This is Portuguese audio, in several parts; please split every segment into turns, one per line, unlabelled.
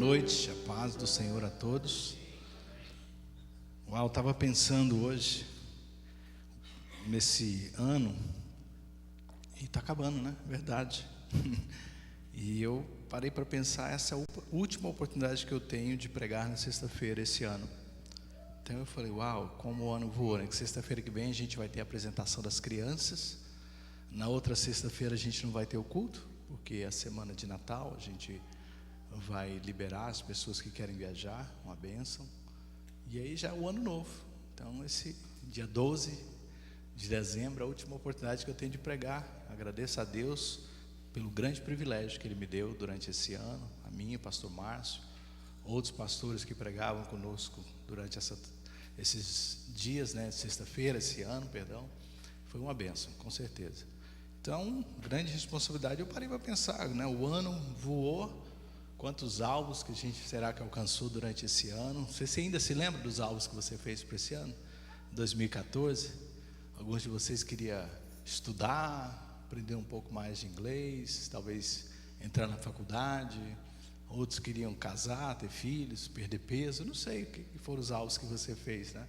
noite, a paz do Senhor a todos. Uau, eu estava pensando hoje, nesse ano, e está acabando, né? Verdade. E eu parei para pensar, essa é a última oportunidade que eu tenho de pregar na sexta-feira esse ano. Então eu falei, uau, como o ano voa, né? Que sexta-feira que vem a gente vai ter a apresentação das crianças. Na outra sexta-feira a gente não vai ter o culto, porque é a semana de Natal, a gente vai liberar as pessoas que querem viajar, uma bênção. E aí já é o ano novo. Então esse dia 12 de dezembro é a última oportunidade que eu tenho de pregar. Agradeço a Deus pelo grande privilégio que Ele me deu durante esse ano, a mim, o pastor Márcio, outros pastores que pregavam conosco durante esses dias, né, sexta-feira, esse ano, perdão. Foi uma bênção, com certeza. Então, grande responsabilidade. Eu parei para pensar, né, o ano voou. Quantos alvos que a gente será que alcançou durante esse ano? Você ainda se lembra dos alvos que você fez para esse ano? 2014? Alguns de vocês queriam estudar, aprender um pouco mais de inglês, talvez entrar na faculdade. Outros queriam casar, ter filhos, perder peso. Não sei o que foram os alvos que você fez, né?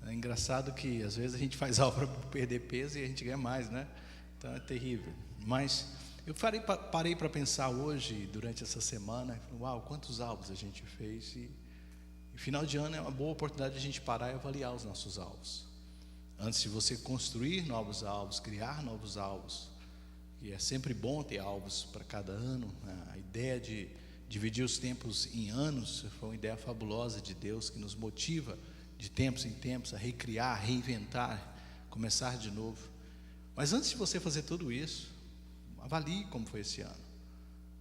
É engraçado que às vezes a gente faz alvo para perder peso e a gente ganha mais, né? Então é terrível. Mas eu parei para pensar hoje, durante essa semana, uau, quantos alvos a gente fez. E final de ano é uma boa oportunidade de a gente parar e avaliar os nossos alvos. Antes de você construir novos alvos, criar novos alvos, e é sempre bom ter alvos para cada ano, né? A ideia de dividir os tempos em anos foi uma ideia fabulosa de Deus, que nos motiva de tempos em tempos a recriar, a reinventar, começar de novo. Mas antes de você fazer tudo isso, avalie como foi esse ano,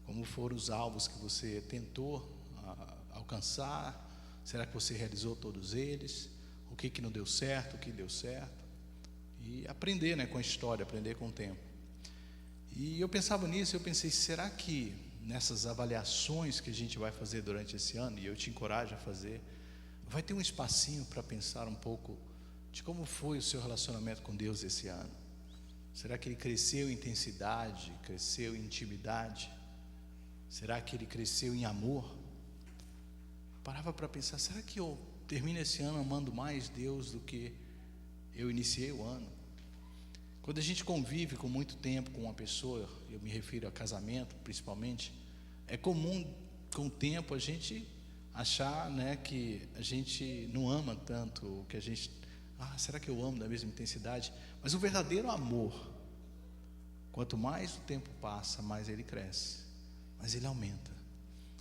como foram os alvos que você tentou alcançar. Será que você realizou todos eles? O que não deu certo, o que deu certo? E aprender, né, com a história, aprender com o tempo. E eu pensava nisso, eu pensei, será que nessas avaliações que a gente vai fazer durante esse ano, e eu te encorajo a fazer, vai ter um espacinho para pensar um pouco de como foi o seu relacionamento com Deus esse ano? Será que ele cresceu em intensidade, cresceu em intimidade? Será que ele cresceu em amor? Parava para pensar, será que eu termino esse ano amando mais Deus do que eu iniciei o ano? Quando a gente convive com muito tempo com uma pessoa, eu me refiro a casamento principalmente, é comum com o tempo a gente achar, né, que a gente não ama tanto, que a gente... será que eu amo da mesma intensidade? Mas o verdadeiro amor, quanto mais o tempo passa, mais ele cresce, mais ele aumenta.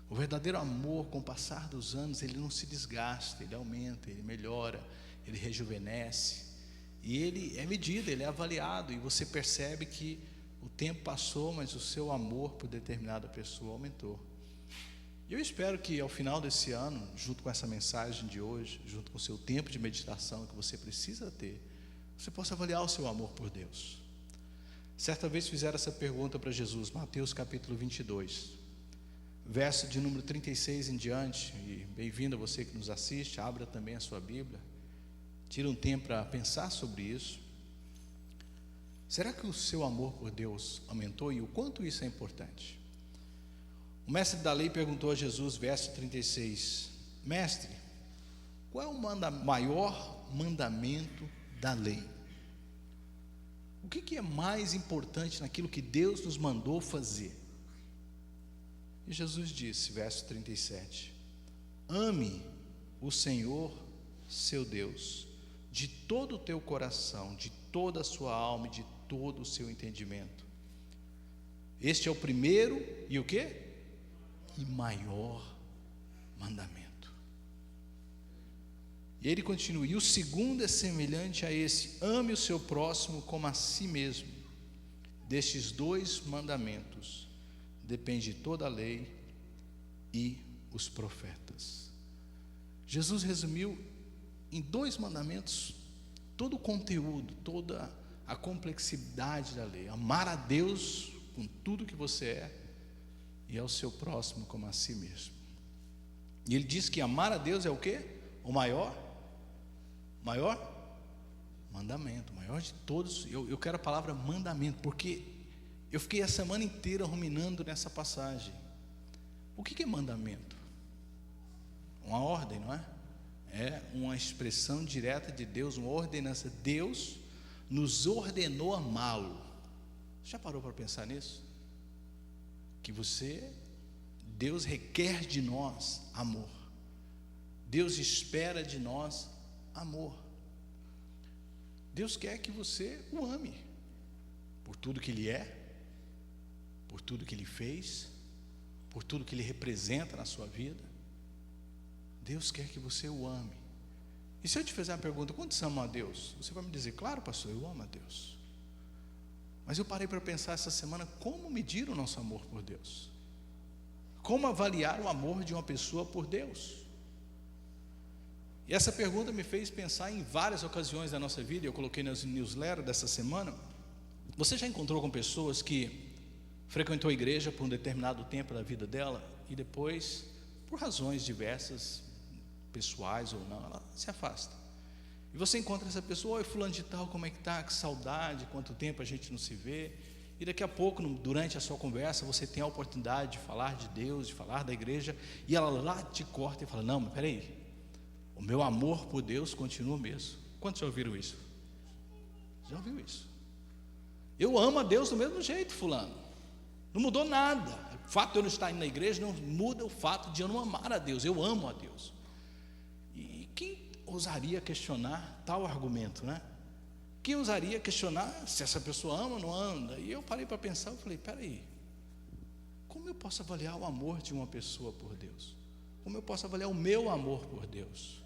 O verdadeiro amor, com o passar dos anos, ele não se desgasta, ele aumenta, ele melhora, ele rejuvenesce. E ele é medido, ele é avaliado, e você percebe que o tempo passou, mas o seu amor por determinada pessoa aumentou. E eu espero que ao final desse ano, junto com essa mensagem de hoje, junto com o seu tempo de meditação que você precisa ter, você possa avaliar o seu amor por Deus. Certa vez fizeram essa pergunta para Jesus, Mateus capítulo 22, verso de número 36 em diante. E bem-vindo a você que nos assiste, abra também a sua Bíblia, tira um tempo para pensar sobre isso. Será que o seu amor por Deus aumentou, e o quanto isso é importante? O mestre da lei perguntou a Jesus, verso 36, mestre, qual é o maior mandamento da lei? O que é mais importante naquilo que Deus nos mandou fazer? E Jesus disse, verso 37, ame o Senhor seu Deus de todo o teu coração, de toda a sua alma e de todo o seu entendimento. Este é o primeiro e o quê? E maior mandamento. E ele continua, e o segundo é semelhante a esse, ame o seu próximo como a si mesmo. Destes dois mandamentos depende toda a lei e os profetas. Jesus resumiu em dois mandamentos todo o conteúdo, toda a complexidade da lei. Amar a Deus com tudo que você é e ao seu próximo como a si mesmo. E ele diz que amar a Deus é o quê? O maior mandamento, maior de todos. Eu quero a palavra mandamento, porque eu fiquei a semana inteira ruminando nessa passagem. O que é mandamento? Uma ordem, não é? É uma expressão direta de Deus, uma ordenança. Deus nos ordenou amá-lo. Já parou para pensar nisso? Que Deus requer de nós amor. Deus espera de nós amor. Deus quer que você o ame, por tudo que Ele é, por tudo que Ele fez, por tudo que Ele representa na sua vida. Deus quer que você o ame. E se eu te fizer uma pergunta, quantos amam a Deus? Você vai me dizer, claro, pastor, eu amo a Deus. Mas eu parei para pensar essa semana, como medir o nosso amor por Deus? Como avaliar o amor de uma pessoa por Deus? E essa pergunta me fez pensar em várias ocasiões da nossa vida. Eu coloquei nas newsletters dessa semana. Você já encontrou com pessoas que frequentou a igreja por um determinado tempo da vida dela e depois, por razões diversas, pessoais ou não, ela se afasta? E você encontra essa pessoa, oi fulano de tal, como é que tá? Que saudade, quanto tempo a gente não se vê. E daqui a pouco, durante a sua conversa, você tem a oportunidade de falar de Deus, de falar da igreja, e ela lá te corta e fala, não, mas peraí, o meu amor por Deus continua o mesmo. Quantos já ouviram isso? Já ouviu isso? Eu amo a Deus do mesmo jeito, fulano. Não mudou nada. O fato de eu não estar indo na igreja não muda o fato de eu não amar a Deus. Eu amo a Deus. E quem ousaria questionar tal argumento, né? Quem ousaria questionar se essa pessoa ama ou não anda? E eu parei para pensar, eu falei, peraí, como eu posso avaliar o amor de uma pessoa por Deus? Como eu posso avaliar o meu amor por Deus?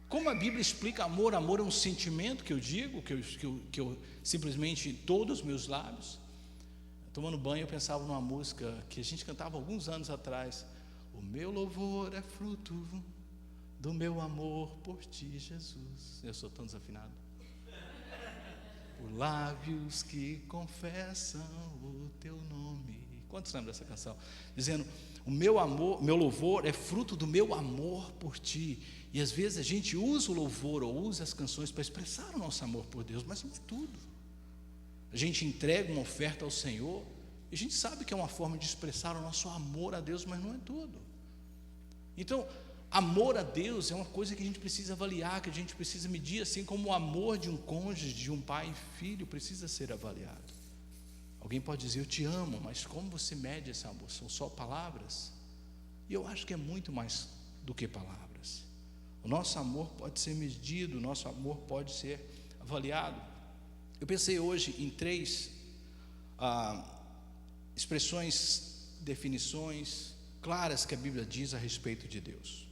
Como a Bíblia explica amor? Amor é um sentimento que eu digo, que eu simplesmente todos os meus lábios. Tomando banho, eu pensava numa música que a gente cantava alguns anos atrás. O meu louvor é fruto do meu amor por ti, Jesus. Eu sou tão desafinado. Por lábios que confessam o teu nome. Quantos lembram dessa canção? Dizendo, o meu amor, meu louvor é fruto do meu amor por ti. E às vezes a gente usa o louvor ou usa as canções para expressar o nosso amor por Deus, mas não é tudo. A gente entrega uma oferta ao Senhor e a gente sabe que é uma forma de expressar o nosso amor a Deus, mas não é tudo. Então, amor a Deus é uma coisa que a gente precisa avaliar, que a gente precisa medir, assim como o amor de um cônjuge, de um pai e filho precisa ser avaliado. Alguém pode dizer, eu te amo, mas como você mede esse amor? São só palavras? E eu acho que é muito mais do que palavras. O nosso amor pode ser medido, o nosso amor pode ser avaliado. Eu pensei hoje em três expressões, definições claras que a Bíblia diz a respeito de Deus.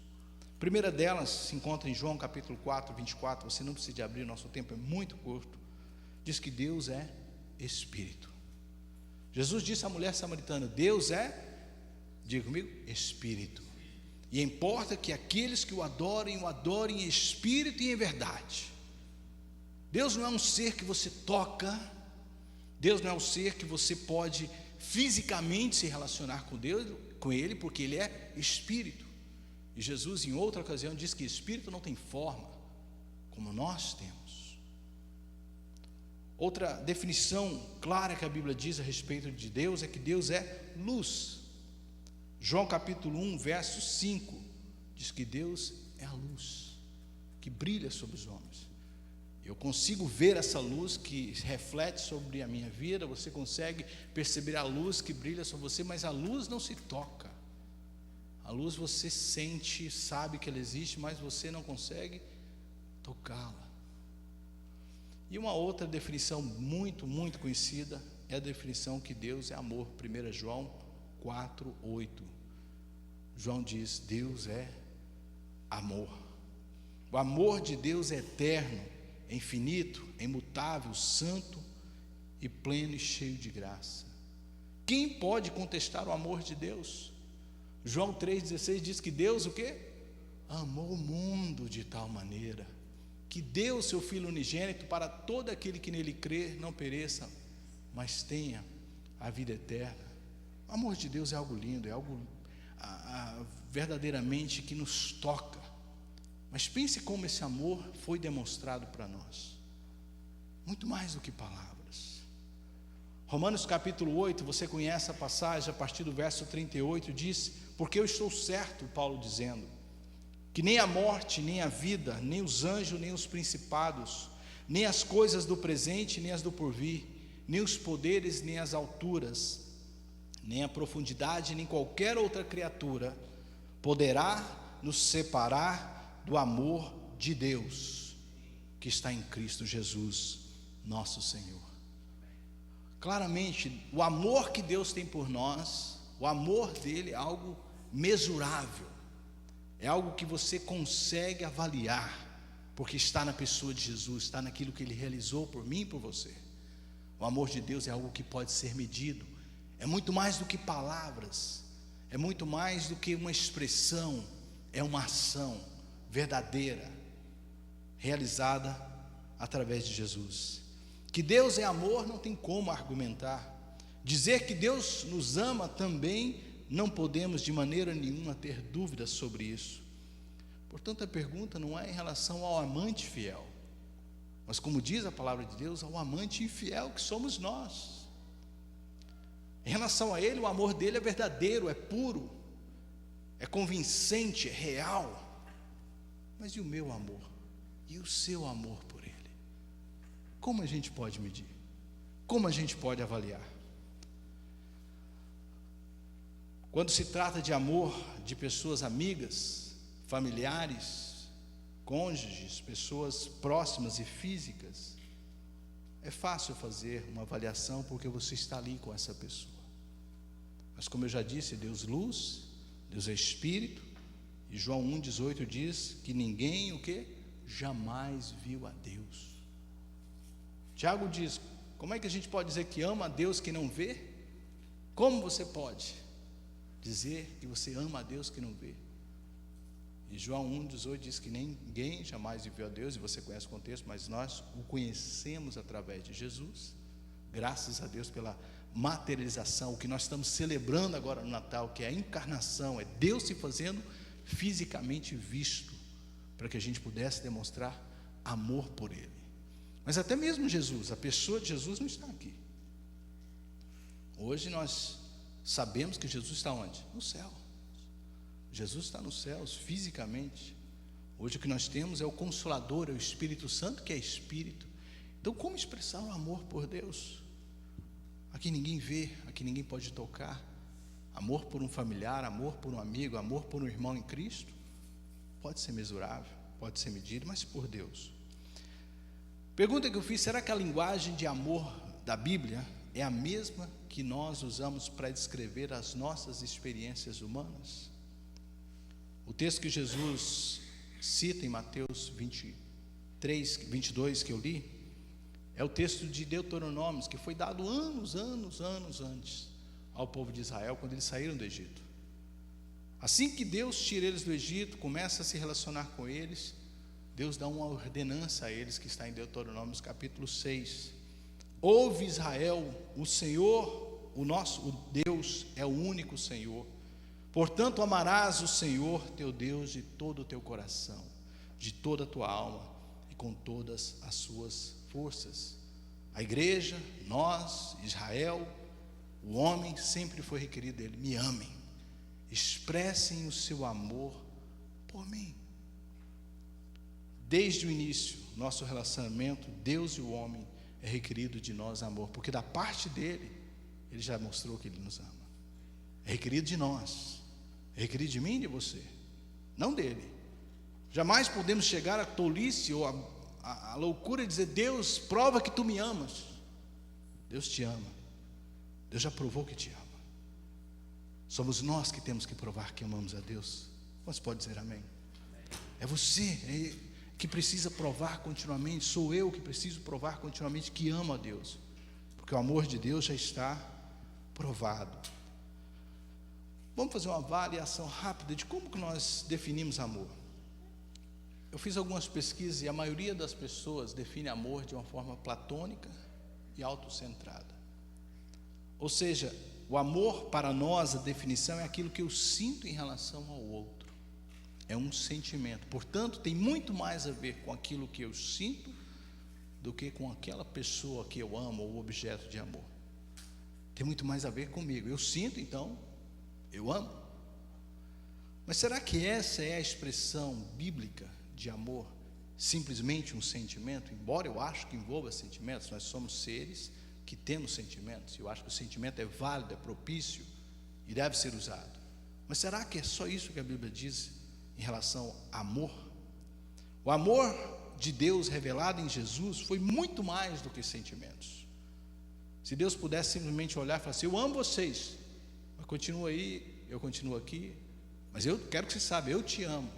A primeira delas se encontra em João capítulo 4, 24. Você não precisa abrir, nosso tempo é muito curto. Diz que Deus é Espírito. Jesus disse à mulher samaritana, Deus é, diga comigo, Espírito. E importa que aqueles que o adorem em espírito e em verdade. Deus não é um ser que você toca, Deus não é um ser que você pode fisicamente se relacionar com Deus, com Ele, porque Ele é Espírito. E Jesus em outra ocasião diz que Espírito não tem forma, como nós temos. Outra definição clara que a Bíblia diz a respeito de Deus é que Deus é luz. João capítulo 1, verso 5, diz que Deus é a luz que brilha sobre os homens. Eu consigo ver essa luz que reflete sobre a minha vida, você consegue perceber a luz que brilha sobre você, mas a luz não se toca. A luz você sente, sabe que ela existe, mas você não consegue tocá-la. E uma outra definição muito, muito conhecida é a definição que Deus é amor. 1 João 4, 8. João diz, Deus é amor. O amor de Deus é eterno, é infinito, é imutável, santo e pleno e cheio de graça. Quem pode contestar o amor de Deus? João 3,16 diz que Deus o quê? Amou o mundo de tal maneira que deu o seu Filho unigênito para todo aquele que nele crer não pereça, mas tenha a vida eterna. O amor de Deus é algo lindo, é algo verdadeiramente que nos toca. Mas pense como esse amor foi demonstrado para nós. Muito mais do que palavras. Romanos capítulo 8, você conhece a passagem, a partir do verso 38, diz, porque eu estou certo, Paulo dizendo, que nem a morte, nem a vida, nem os anjos, nem os principados, nem as coisas do presente, nem as do porvir, nem os poderes, nem as alturas, nem a profundidade, nem qualquer outra criatura poderá nos separar do amor de Deus que está em Cristo Jesus, nosso Senhor. Claramente, o amor que Deus tem por nós, o amor dele é algo mesurável, é algo que você consegue avaliar, porque está na pessoa de Jesus, está naquilo que ele realizou por mim e por você. O amor de Deus é algo que pode ser medido, é muito mais do que palavras, é muito mais do que uma expressão, é uma ação verdadeira, realizada através de Jesus. Que Deus é amor não tem como argumentar. Dizer que Deus nos ama também não podemos de maneira nenhuma ter dúvidas sobre isso. Portanto, a pergunta não é em relação ao amante fiel, mas, como diz a palavra de Deus, ao amante infiel que somos nós. Em relação a ele, o amor dele é verdadeiro, é puro, é convincente, é real. Mas e o meu amor? E o seu amor por ele? Como a gente pode medir? Como a gente pode avaliar? Quando se trata de amor de pessoas amigas, familiares, cônjuges, pessoas próximas e físicas, é fácil fazer uma avaliação porque você está ali com essa pessoa. Mas, como eu já disse, Deus luz, Deus é espírito, e João 1,18 diz que ninguém o quê? Jamais viu a Deus. Tiago diz: como é que a gente pode dizer que ama a Deus que não vê? Como você pode dizer que você ama a Deus que não vê? E João 1,18 diz que ninguém jamais viu a Deus, e você conhece o contexto, mas nós o conhecemos através de Jesus, graças a Deus pela materialização, o que nós estamos celebrando agora no Natal, que é a encarnação, é Deus se fazendo fisicamente visto, para que a gente pudesse demonstrar amor por Ele. Mas até mesmo Jesus, a pessoa de Jesus não está aqui. Hoje nós sabemos que Jesus está onde? No céu. Jesus está nos céus, fisicamente. Hoje o que nós temos é o Consolador, é o Espírito Santo, que é Espírito. Então, como expressar o amor por Deus? Aqui ninguém vê, aqui ninguém pode tocar. Amor por um familiar, amor por um amigo, amor por um irmão em Cristo, pode ser mesurável, pode ser medido, mas por Deus. Pergunta que eu fiz: será que a linguagem de amor da Bíblia é a mesma que nós usamos para descrever as nossas experiências humanas? O texto que Jesus cita em Mateus 23, 22 que eu li, é o texto de Deuteronômio, que foi dado anos antes ao povo de Israel, quando eles saíram do Egito. Assim que Deus tira eles do Egito, começa a se relacionar com eles, Deus dá uma ordenança a eles, que está em Deuteronômio capítulo 6. Ouve, Israel, o Senhor, o Deus é o único Senhor. Portanto, amarás o Senhor teu Deus de todo o teu coração, de toda a tua alma e com todas as suas forças. A igreja, nós, Israel, o homem sempre foi requerido dele: me amem, expressem o seu amor por mim. Desde o início, nosso relacionamento, Deus e o homem, é requerido de nós amor, porque da parte dele, ele já mostrou que ele nos ama. É requerido de nós, é requerido de mim e de você, não dele. Jamais podemos chegar à tolice ou à loucura de dizer: Deus, prova que tu me amas. Deus te ama, Deus já provou que te ama. Somos nós que temos que provar que amamos a Deus. Você pode dizer amém? É você que precisa provar continuamente, sou eu que preciso provar continuamente que amo a Deus, porque o amor de Deus já está provado. Vamos fazer uma avaliação rápida de como que nós definimos amor. Eu fiz algumas pesquisas e a maioria das pessoas define amor de uma forma platônica e autocentrada. Ou seja, o amor para nós, a definição é aquilo que eu sinto em relação ao outro. É um sentimento, portanto tem muito mais a ver com aquilo que eu sinto do que com aquela pessoa que eu amo ou objeto de amor. Tem muito mais a ver comigo. Eu sinto, então eu amo. Mas será que essa é a expressão bíblica de amor? Simplesmente um sentimento? Embora eu acho que envolva sentimentos, nós somos seres que temos sentimentos. Eu acho que o sentimento é válido, é propício e deve ser usado. Mas será que é só isso que a Bíblia diz em relação a amor? O amor de Deus revelado em Jesus foi muito mais do que sentimentos. Se Deus pudesse simplesmente olhar e falar assim: eu amo vocês, mas continua aí, eu continuo aqui, mas eu quero que você saiba, eu te amo.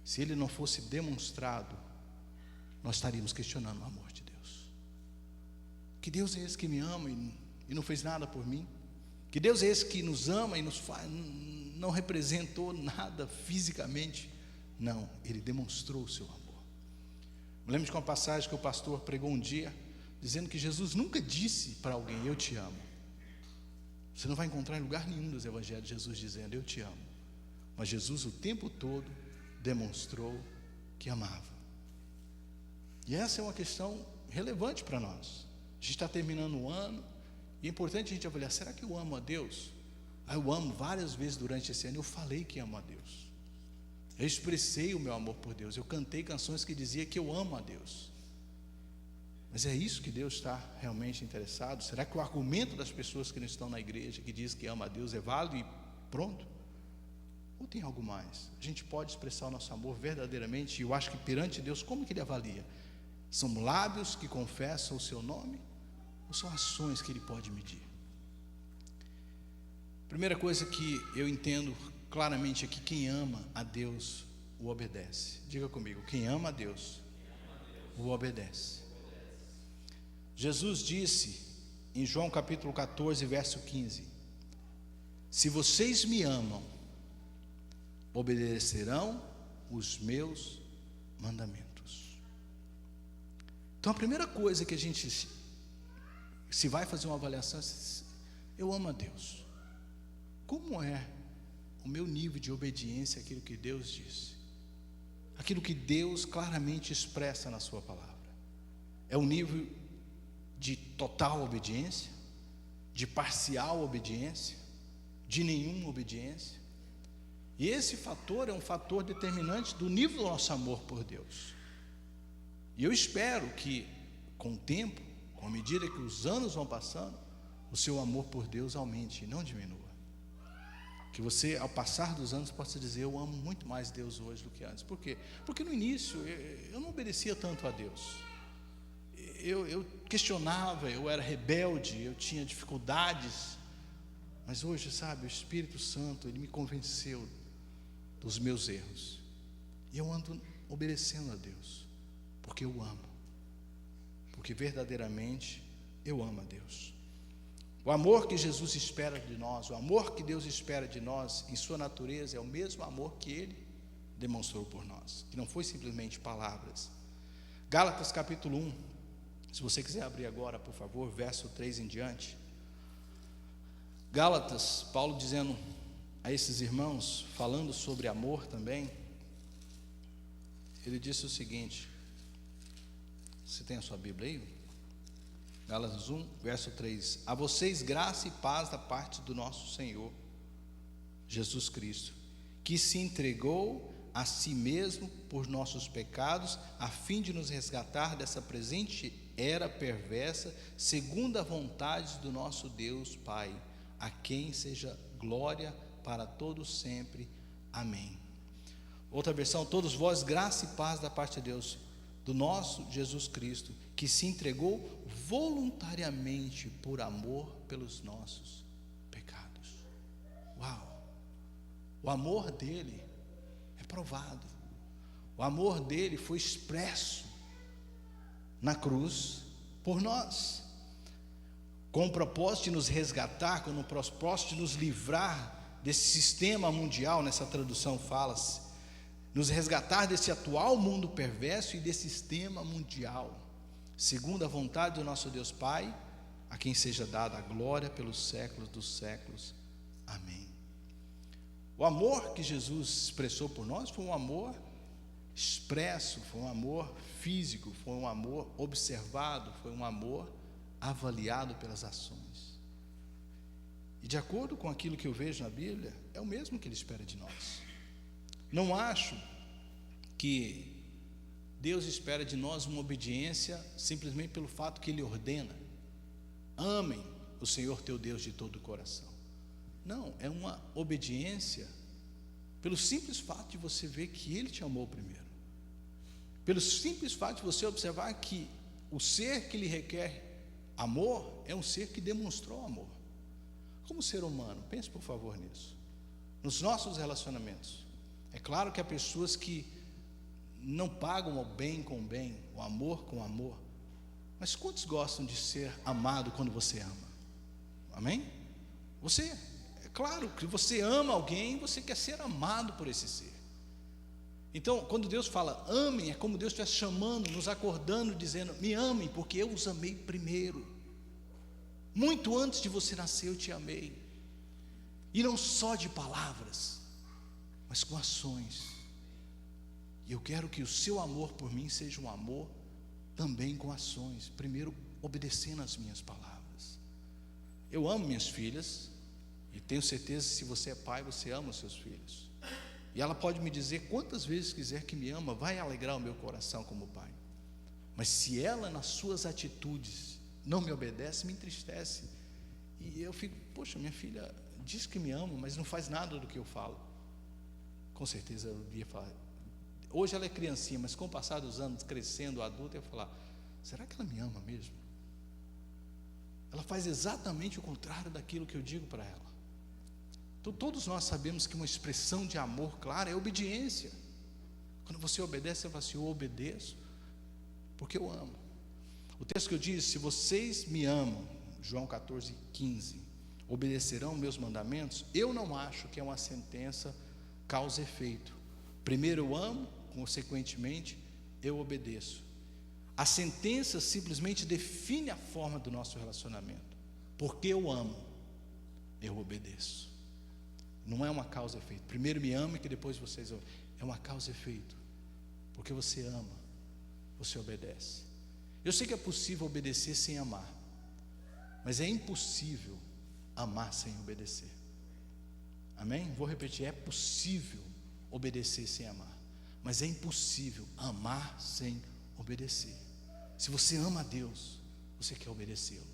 Se ele não fosse demonstrado, nós estaríamos questionando o amor de Deus. Que Deus é esse que me ama e não fez nada por mim? Que Deus é esse que nos ama e nos faz, não representou nada fisicamente? Não, ele demonstrou o seu amor. Me lembro de uma passagem que o pastor pregou um dia, dizendo que Jesus nunca disse para alguém: eu te amo. Você não vai encontrar em lugar nenhum dos evangelhos Jesus dizendo: eu te amo. Mas Jesus o tempo todo demonstrou que amava. E essa é uma questão relevante para nós. A gente está terminando o ano e é importante a gente avaliar: será que eu amo a Deus? Eu amo várias vezes durante esse ano. Eu falei que amo a Deus, eu expressei o meu amor por Deus, eu cantei canções que diziam que eu amo a Deus. Mas é isso que Deus está realmente interessado? Será que o argumento das pessoas que não estão na igreja, que diz que ama a Deus, é válido e pronto? Ou tem algo mais? A gente pode expressar o nosso amor verdadeiramente, e eu acho que perante Deus, como que ele avalia? São lábios que confessam o seu nome, ou são ações que ele pode medir? Primeira coisa que eu entendo claramente é que quem ama a Deus o obedece. Diga comigo: quem ama a Deus o obedece. Jesus disse em João capítulo 14, verso 15: se vocês me amam, obedecerão os meus mandamentos. Então a primeira coisa que a gente, se vai fazer uma avaliação, é: eu amo a Deus. Como é o meu nível de obediência àquilo que Deus disse? Aquilo que Deus claramente expressa na sua palavra. É um nível de total obediência, de parcial obediência, de nenhuma obediência? E esse fator é um fator determinante do nível do nosso amor por Deus. E eu espero que com o tempo, com a medida que os anos vão passando, o seu amor por Deus aumente e não diminua. Que você, ao passar dos anos, possa dizer: eu amo muito mais Deus hoje do que antes. Por quê? Porque no início eu não obedecia tanto a Deus. Eu questionava, eu era rebelde, eu tinha dificuldades. Mas hoje, sabe, o Espírito Santo, ele me convenceu dos meus erros. E eu ando obedecendo a Deus, porque eu amo. Porque verdadeiramente eu amo a Deus. O amor que Jesus espera de nós, o amor que Deus espera de nós, em sua natureza, é o mesmo amor que Ele demonstrou por nós, que não foi simplesmente palavras. Gálatas capítulo 1, se você quiser abrir agora, por favor, verso 3 em diante. Gálatas, Paulo dizendo a esses irmãos, falando sobre amor também, ele disse o seguinte: você tem a sua Bíblia aí? Gálatas 1, verso 3: a vocês graça e paz da parte do nosso Senhor Jesus Cristo, que se entregou a si mesmo por nossos pecados, a fim de nos resgatar dessa presente era perversa, segundo a vontade do nosso Deus Pai, a quem seja glória para todos sempre. Amém. Outra versão: todos vós graça e paz da parte de Deus, do nosso Jesus Cristo, que se entregou voluntariamente por amor pelos nossos pecados. Uau! O amor dele é provado. O amor dele foi expresso na cruz por nós, com o propósito de nos resgatar, com o propósito de nos livrar desse sistema mundial. Nessa tradução fala-se nos resgatar desse atual mundo perverso e desse sistema mundial, segundo a vontade do nosso Deus Pai, a quem seja dada a glória pelos séculos dos séculos. Amém. O amor que Jesus expressou por nós foi um amor expresso, foi um amor físico, foi um amor observado, foi um amor avaliado pelas ações. E de acordo com aquilo que eu vejo na Bíblia, é o mesmo que Ele espera de nós. Não acho que Deus espera de nós uma obediência simplesmente pelo fato que Ele ordena. Amem o Senhor teu Deus de todo o coração. Não, é uma obediência pelo simples fato de você ver que Ele te amou primeiro. Pelo simples fato de você observar que o ser que lhe requer amor é um ser que demonstrou amor. Como ser humano, pense por favor nisso. Nos nossos relacionamentos, é claro que há pessoas que não pagam o bem com o bem, o amor com o amor. Mas quantos gostam de ser amado quando você ama? Amém? É claro que você ama alguém, você quer ser amado por esse ser. Então, quando Deus fala amem, é como Deus estivesse chamando, nos acordando, dizendo: me amem, porque eu os amei primeiro. Muito antes de você nascer eu te amei. E não só de palavras, mas com ações. E eu quero que o seu amor por mim seja um amor também com ações. Primeiro, obedecendo às minhas palavras. Eu amo minhas filhas, e tenho certeza que se você é pai, você ama os seus filhos. E ela pode me dizer quantas vezes quiser que me ama, vai alegrar o meu coração como pai. Mas se ela nas suas atitudes não me obedece, me entristece. E eu fico, poxa, minha filha diz que me ama, mas não faz nada do que eu falo. Com certeza eu devia falar. Hoje ela é criancinha, mas com o passar dos anos, crescendo, adulta, eu ia falar: será que ela me ama mesmo? Ela faz exatamente o contrário daquilo que eu digo para ela. Então, todos nós sabemos que uma expressão de amor clara é obediência. Quando você obedece, você fala assim: eu obedeço porque eu amo. O texto que eu disse: se vocês me amam, João 14:15, obedecerão meus mandamentos. Eu não acho que é uma sentença causa e efeito. Primeiro eu amo, consequentemente eu obedeço. A sentença simplesmente define a forma do nosso relacionamento. Porque eu amo, eu obedeço. Não é uma causa e efeito. Primeiro me ame, que depois vocês. É uma causa e efeito. Porque você ama, você obedece. Eu sei que é possível obedecer sem amar, mas é impossível amar sem obedecer. Amém? Vou repetir: é possível obedecer sem amar, mas é impossível amar sem obedecer. Se você ama a Deus, você quer obedecê-lo,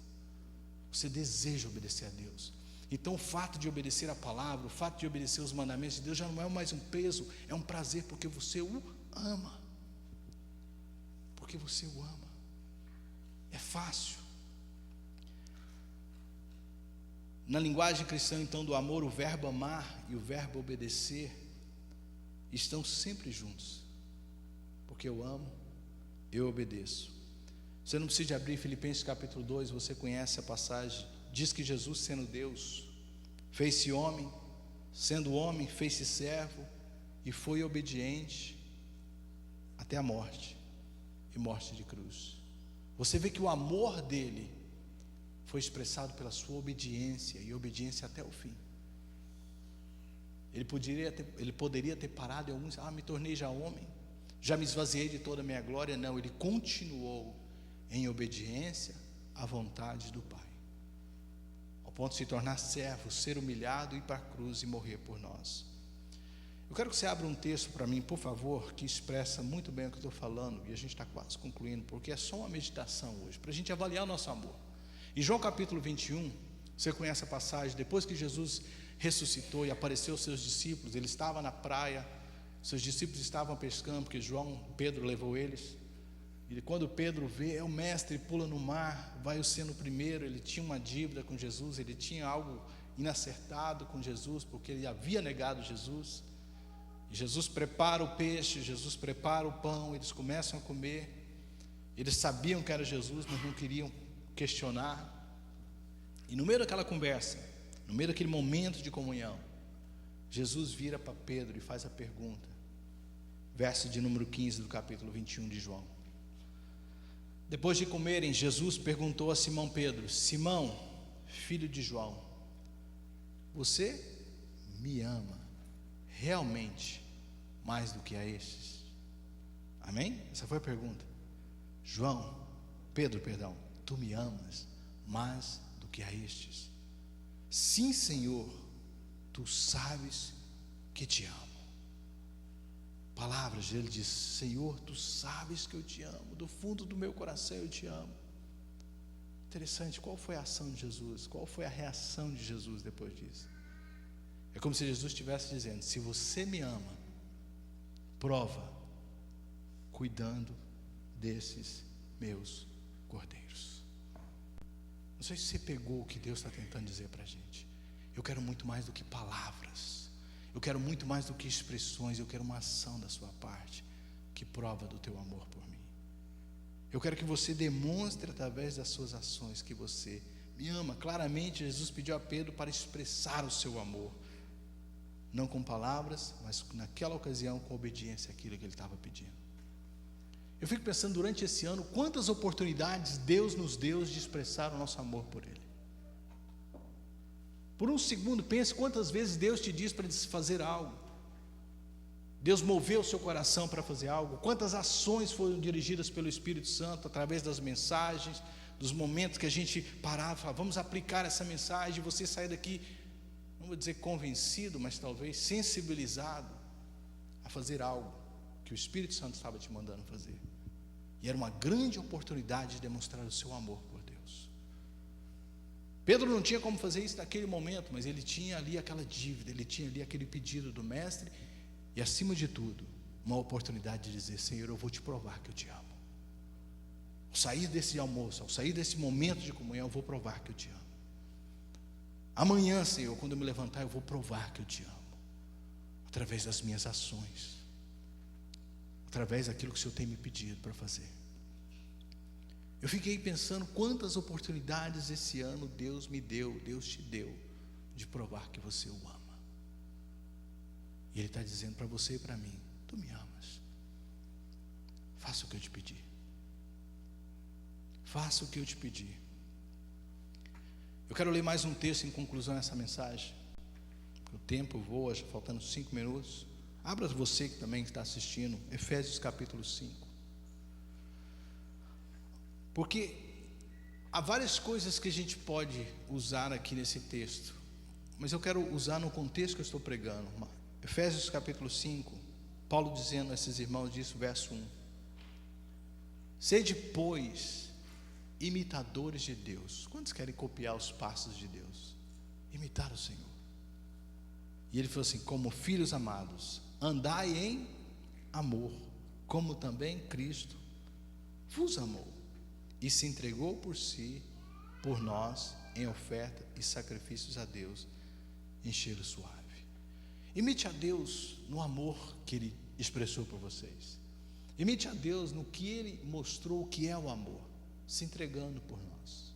você deseja obedecer a Deus. Então o fato de obedecer a palavra, o fato de obedecer os mandamentos de Deus já não é mais um peso, é um prazer, porque você o ama. Porque você o ama. É fácil. Na linguagem cristã, então, do amor, o verbo amar e o verbo obedecer estão sempre juntos. Porque eu amo, eu obedeço. Você não precisa abrir Filipenses capítulo 2, você conhece a passagem. Diz que Jesus, sendo Deus, fez-se homem, sendo homem, fez-se servo e foi obediente até a morte, e morte de cruz. Você vê que o amor dele foi expressado pela sua obediência, e obediência até o fim. Ele poderia ter parado em alguns: me tornei já homem, já me esvaziei de toda a minha glória. Não, ele continuou em obediência à vontade do Pai, ao ponto de se tornar servo, ser humilhado, ir para a cruz e morrer por nós. Eu quero que você abra um texto para mim, por favor, que expressa muito bem o que eu estou falando, e a gente está quase concluindo, porque é só uma meditação hoje, para a gente avaliar o nosso amor. Em João capítulo 21, você conhece a passagem, depois que Jesus ressuscitou e apareceu aos seus discípulos, ele estava na praia, seus discípulos estavam pescando, porque Pedro levou eles, e quando Pedro vê, é o mestre, pula no mar, vai sendo o primeiro. Ele tinha uma dívida com Jesus, ele tinha algo inacertado com Jesus, porque ele havia negado Jesus. E Jesus prepara o peixe, Jesus prepara o pão, eles começam a comer. Eles sabiam que era Jesus, mas não queriam questionar. E no meio daquela conversa, no meio daquele momento de comunhão, Jesus vira para Pedro e faz a pergunta. Verso de número 15 do capítulo 21 de João. Depois de comerem, Jesus perguntou a Simão Pedro: Simão, filho de João, você me ama realmente mais do que a estes? Amém? Essa foi a pergunta. Pedro, tu me amas mais do que a estes? Sim, Senhor, tu sabes que te amo. palavras, ele diz: Senhor, tu sabes que eu te amo, do fundo do meu coração eu te amo. Interessante, qual foi a ação de Jesus? Qual foi a reação de Jesus depois disso? É como se Jesus estivesse dizendo: se você me ama, prova cuidando desses meus cordeiros. Não sei se você pegou o que Deus está tentando dizer para a gente. Eu quero muito mais do que palavras, eu quero muito mais do que expressões, eu quero uma ação da sua parte, que prova do teu amor por mim. Eu quero que você demonstre através das suas ações que você me ama. Claramente Jesus pediu a Pedro para expressar o seu amor, não com palavras, mas naquela ocasião com obediência àquilo que ele estava pedindo. Eu fico pensando durante esse ano, quantas oportunidades Deus nos deu de expressar o nosso amor por Ele. Por um segundo, pense quantas vezes Deus te diz para fazer algo. Deus moveu o seu coração para fazer algo. Quantas ações foram dirigidas pelo Espírito Santo, através das mensagens, dos momentos que a gente parava e falava: vamos aplicar essa mensagem, e você sair daqui, não vou dizer convencido, mas talvez sensibilizado a fazer algo que o Espírito Santo estava te mandando fazer. E era uma grande oportunidade de demonstrar o seu amor por Deus. Pedro não tinha como fazer isso naquele momento, mas ele tinha ali aquela dívida, ele tinha ali aquele pedido do mestre, e acima de tudo, uma oportunidade de dizer: Senhor, eu vou te provar que eu te amo. Ao sair desse almoço, ao sair desse momento de comunhão, eu vou provar que eu te amo. Amanhã, Senhor, quando eu me levantar, eu vou provar que eu te amo, através das minhas ações, através daquilo que o Senhor tem me pedido para fazer. Eu fiquei pensando quantas oportunidades esse ano Deus me deu, Deus te deu, de provar que você o ama. E Ele está dizendo para você e para mim: tu me amas, faça o que eu te pedi, faça o que eu te pedi. Eu quero ler mais um texto em conclusão a essa mensagem. O tempo voa, já faltando 5 minutos. Abra você que também está assistindo, Efésios capítulo 5. Porque há várias coisas que a gente pode usar aqui nesse texto, mas eu quero usar no contexto que eu estou pregando. Efésios capítulo 5, Paulo dizendo a esses irmãos disso, verso 1: sede, pois, imitadores de Deus. Quantos querem copiar os passos de Deus? Imitar o Senhor. E ele falou assim: como filhos amados, andai em amor, como também Cristo vos amou e se entregou por si, por nós, em oferta e sacrifícios a Deus, em cheiro suave. Imite a Deus no amor que Ele expressou por vocês. Imite a Deus no que Ele mostrou que é o amor, se entregando por nós.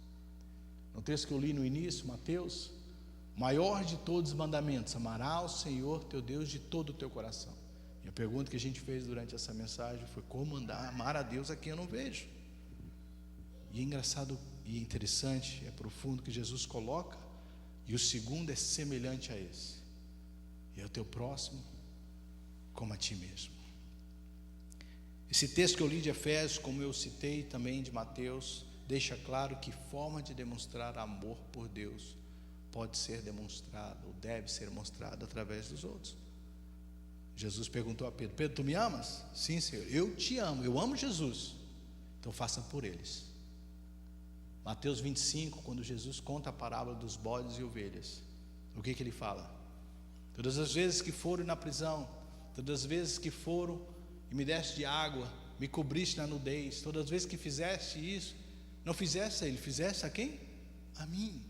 No texto que eu li no início, Mateus: maior de todos os mandamentos, amará ao Senhor teu Deus de todo o teu coração. E a pergunta que a gente fez durante essa mensagem foi: como amar a Deus a quem eu não vejo? E é engraçado e interessante, é profundo, que Jesus coloca, e o segundo é semelhante a esse: e ao teu próximo como a ti mesmo. Esse texto que eu li de Efésios, como eu citei também de Mateus, deixa claro que forma de demonstrar amor por Deus pode ser demonstrado, ou deve ser mostrado através dos outros. Jesus perguntou a Pedro: Pedro, tu me amas? Sim, Senhor, eu te amo, eu amo Jesus, então faça por eles. Mateus 25, quando Jesus conta a parábola dos bodes e ovelhas, o que ele fala? Todas as vezes que foram na prisão, todas as vezes que foram e me deste de água, me cobriste na nudez, todas as vezes que fizeste isso, não fizeste a ele, fizeste a quem? A mim.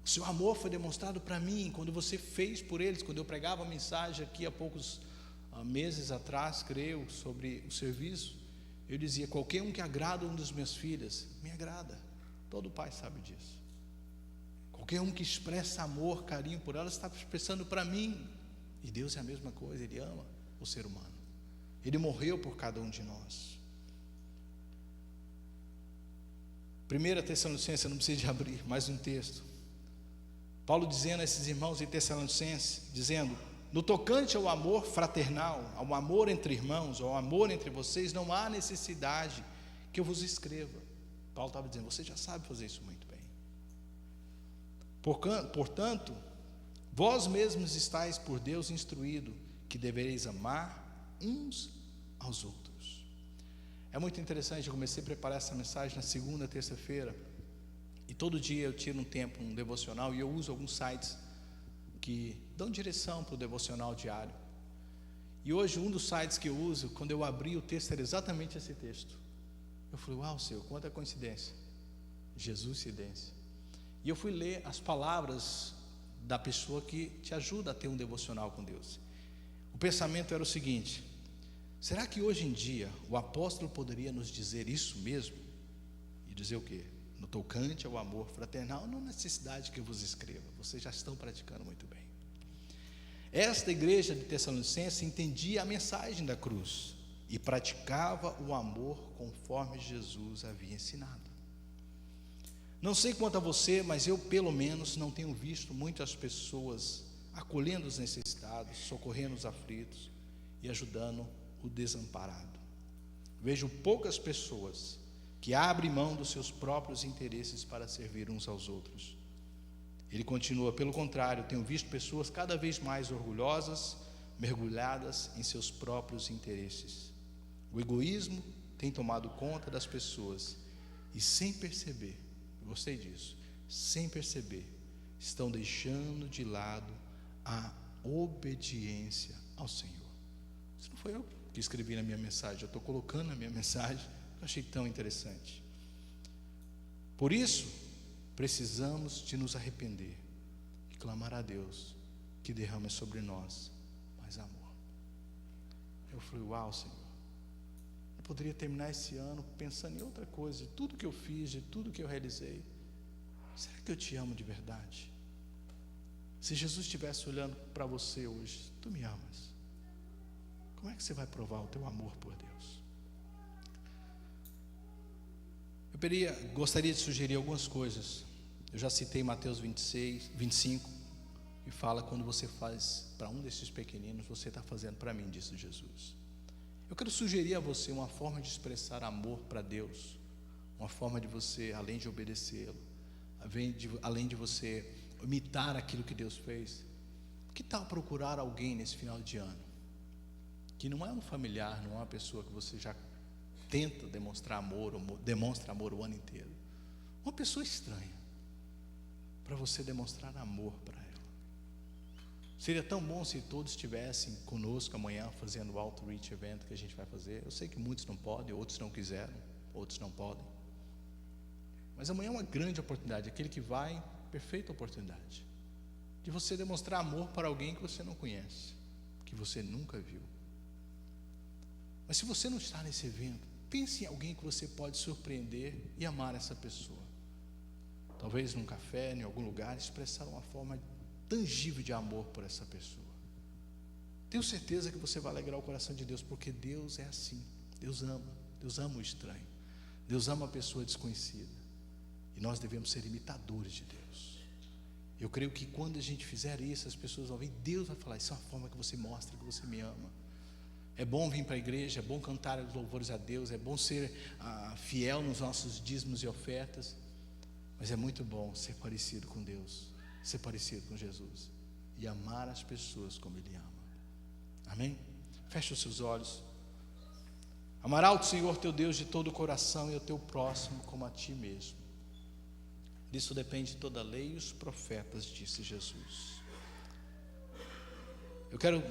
O seu amor foi demonstrado para mim quando você fez por eles. Quando eu pregava a mensagem aqui há poucos meses atrás, creio, sobre o serviço, eu dizia: qualquer um que agrada um dos meus filhos, me agrada. Todo pai sabe disso. Qualquer um que expressa amor, carinho por ela, está expressando para mim. E Deus é a mesma coisa, Ele ama o ser humano. Ele morreu por cada um de nós. 1 Tessalonicenses, não precisa de abrir, mais um texto. Paulo dizendo a esses irmãos em Tessalonicenses, dizendo: no tocante ao amor fraternal, ao amor entre irmãos, ao amor entre vocês, não há necessidade que eu vos escreva. Paulo estava dizendo: você já sabe fazer isso muito bem. Portanto, vós mesmos estáis por Deus instruído que devereis amar uns aos outros. É muito interessante, eu comecei a preparar essa mensagem na segunda, terça-feira, e todo dia eu tiro um tempo, um devocional, e eu uso alguns sites que dão direção para o devocional diário. E hoje um dos sites que eu uso, quando eu abri o texto, era exatamente esse texto. Eu falei, uau, Senhor, quanta coincidência. Jesuscidência. E eu fui ler as palavras da pessoa que te ajuda a ter um devocional com Deus. O pensamento era o seguinte: será que hoje em dia o apóstolo poderia nos dizer isso mesmo? E dizer o quê? No tocante ao amor fraternal, não necessidade que eu vos escreva, vocês já estão praticando muito bem. Esta igreja de Tessalonicenses entendia a mensagem da cruz e praticava o amor conforme Jesus havia ensinado. Não sei quanto a você, mas eu pelo menos não tenho visto muitas pessoas acolhendo os necessitados, socorrendo os aflitos e ajudando o desamparado. Vejo poucas pessoas que abrem mão dos seus próprios interesses para servir uns aos outros. Ele continua, pelo contrário, tenho visto pessoas cada vez mais orgulhosas, mergulhadas em seus próprios interesses. O egoísmo tem tomado conta das pessoas e, sem perceber, gostei disso, sem perceber, estão deixando de lado a obediência ao Senhor. Isso não foi eu que escrevi na minha mensagem, eu estou colocando na minha mensagem, eu achei tão interessante. Por isso, precisamos de nos arrepender e clamar a Deus que derrame sobre nós mais amor. Eu falei, uau, Senhor, eu poderia terminar esse ano pensando em outra coisa, de tudo que eu fiz, de tudo que eu realizei. Será que eu te amo de verdade? Se Jesus estivesse olhando para você hoje, tu me amas? Como é que você vai provar o teu amor por Deus? Eu gostaria de sugerir algumas coisas. Eu já citei Mateus 25, e fala: quando você faz para um desses pequeninos, você está fazendo para mim, disse Jesus. Eu quero sugerir a você uma forma de expressar amor para Deus, uma forma de você, além de obedecê-lo, além de você imitar aquilo que Deus fez. Que tal procurar alguém nesse final de ano, que não é um familiar, não é uma pessoa que você já tenta demonstrar amor, ou demonstra amor o ano inteiro, uma pessoa estranha, para você demonstrar amor para ela. Seria tão bom se todos estivessem conosco amanhã fazendo o Outreach Event que a gente vai fazer. Eu sei que muitos não podem, outros não quiseram, outros não podem, mas amanhã é uma grande oportunidade. Aquele que vai, perfeita oportunidade de você demonstrar amor para alguém que você não conhece, que você nunca viu. Mas se você não está nesse evento, pense em alguém que você pode surpreender e amar essa pessoa. Talvez num café, em algum lugar, expressar uma forma tangível de amor por essa pessoa. Tenho certeza que você vai alegrar o coração de Deus, porque Deus é assim. Deus ama o estranho, Deus ama a pessoa desconhecida, e nós devemos ser imitadores de Deus. Eu creio que quando a gente fizer isso, as pessoas vão ver, Deus vai falar: isso é uma forma que você mostra que você me ama. É bom vir para a igreja, é bom cantar os louvores a Deus, é bom ser fiel nos nossos dízimos e ofertas, mas é muito bom ser parecido com Deus, ser parecido com Jesus e amar as pessoas como Ele ama. Amém? Feche os seus olhos. Amará o Senhor teu Deus de todo o coração e o teu próximo como a ti mesmo. Disso depende toda a lei e os profetas, disse Jesus. Eu quero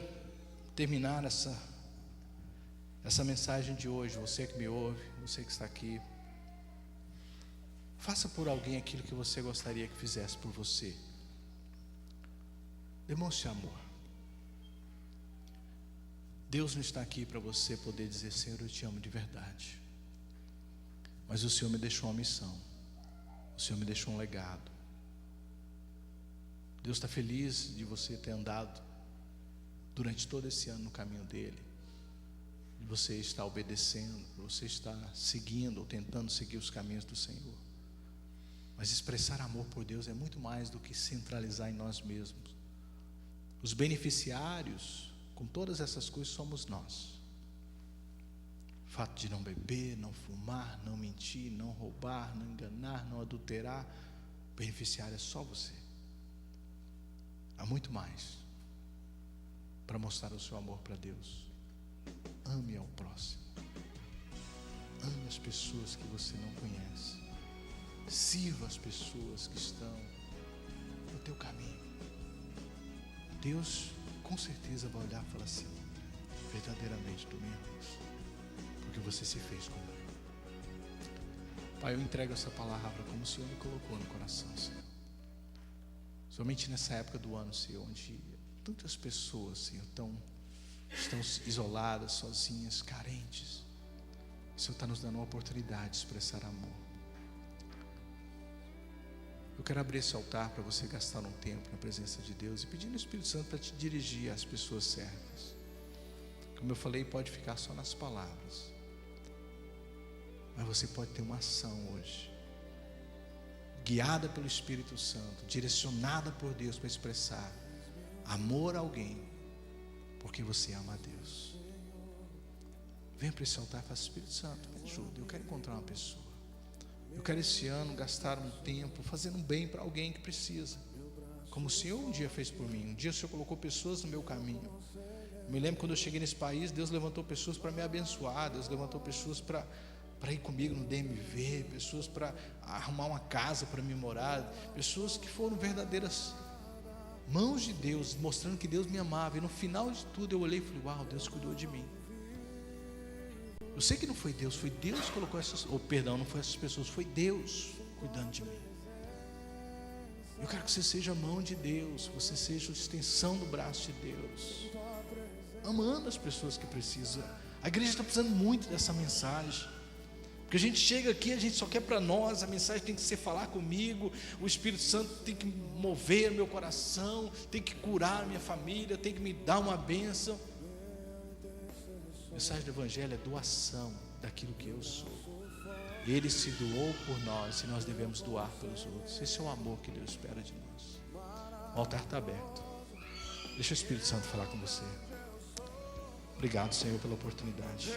terminar essa mensagem de hoje. Você que me ouve, você que está aqui, faça por alguém aquilo que você gostaria que fizesse por você. Demonstre amor. Deus não está aqui para você poder dizer: Senhor, eu te amo de verdade, mas o Senhor me deixou uma missão, o Senhor me deixou um legado. Deus está feliz de você ter andado durante todo esse ano no caminho dele, de você estar obedecendo, você estar seguindo ou tentando seguir os caminhos do Senhor. Mas expressar amor por Deus é muito mais do que centralizar em nós mesmos. Os beneficiários com todas essas coisas somos nós. O fato de não beber, não fumar, não mentir, não roubar, não enganar, não adulterar, o beneficiário é só você. Há muito mais para mostrar o seu amor para Deus. Ame ao próximo. Ame as pessoas que você não conhece. Sirva as pessoas que estão no teu caminho. Deus com certeza vai olhar e falar assim: verdadeiramente tu me amas, porque você se fez comigo. Pai, eu entrego essa palavra como o Senhor me colocou no coração, Senhor. Somente nessa época do ano, Senhor, onde tantas pessoas, Senhor, estão isoladas, sozinhas, carentes. O Senhor está nos dando uma oportunidade de expressar amor. Eu quero abrir esse altar para você gastar um tempo na presença de Deus e pedir no Espírito Santo para te dirigir às pessoas certas. Como eu falei, pode ficar só nas palavras, mas você pode ter uma ação hoje, guiada pelo Espírito Santo, direcionada por Deus para expressar amor a alguém, porque você ama a Deus. Venha para esse altar e fala: Espírito Santo, me ajuda, eu quero encontrar uma pessoa. Eu quero esse ano gastar um tempo fazendo um bem para alguém que precisa, como o Senhor um dia fez por mim. Um dia o Senhor colocou pessoas no meu caminho. Eu me lembro quando eu cheguei nesse país, Deus levantou pessoas para me abençoar. Deus levantou pessoas para ir comigo no DMV, pessoas para arrumar uma casa para me morar, pessoas que foram verdadeiras mãos de Deus, mostrando que Deus me amava. E no final de tudo eu olhei e falei: uau, Deus cuidou de mim. Eu sei que não foi Deus que colocou essas, não foi essas pessoas, foi Deus cuidando de mim. Eu quero que você seja a mão de Deus, você seja a extensão do braço de Deus, amando as pessoas que precisam. A igreja está precisando muito dessa mensagem, porque a gente chega aqui, a gente só quer para nós. A mensagem tem que ser falar comigo, o Espírito Santo tem que mover meu coração, tem que curar minha família, tem que me dar uma bênção. A mensagem do Evangelho é doação daquilo que eu sou. Ele se doou por nós e nós devemos doar pelos outros. Esse é o amor que Deus espera de nós. O altar está aberto. Deixa o Espírito Santo falar com você. Obrigado, Senhor, pela oportunidade.